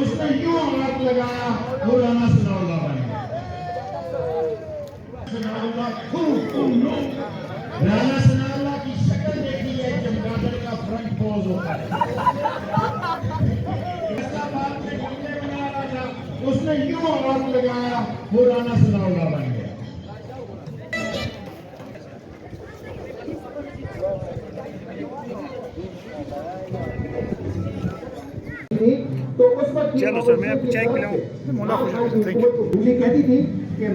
उसने यूं हाथ लगाया मौलाना सनाउल्लाह बन गया। राना सनाउल्लाह की शक्ल देखी है, चमगादड़ का फ्रंट पोज होता है। फैसलाबाद में जुमले बना रहा था, उसने यूं हाथ लगाया मौलाना सनाउल्लाह बन गया। तो उस वक्त चलो सर, मैं आपको चाय पिलाऊं। मुझे कहती थी कि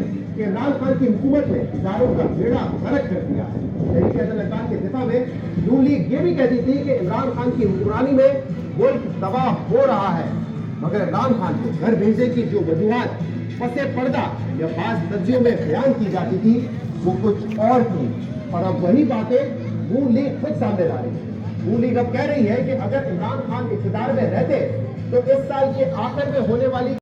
इमरान खान की हुकूमत ने इदारों का बेड़ा गर्क कर दिया है। तहरीक अदल खान के दिफा में नून लीग ये भी कहती थी कि इमरान खान की हुक्मरानी में मुल्क तबाह हो रहा है, मगर इमरान खान को घर भेजने की जो वजूहात पसे पर्दा या बाज तज्जियों में बयान की जाती थी वो कुछ और थी, और अब वही बातें नून लीग खुद सामने ला रही है। नून लीग अब कह रही है कि अगर इमरान खान इक़्तिदार में रहते तो इस साल के आखिर में होने वाली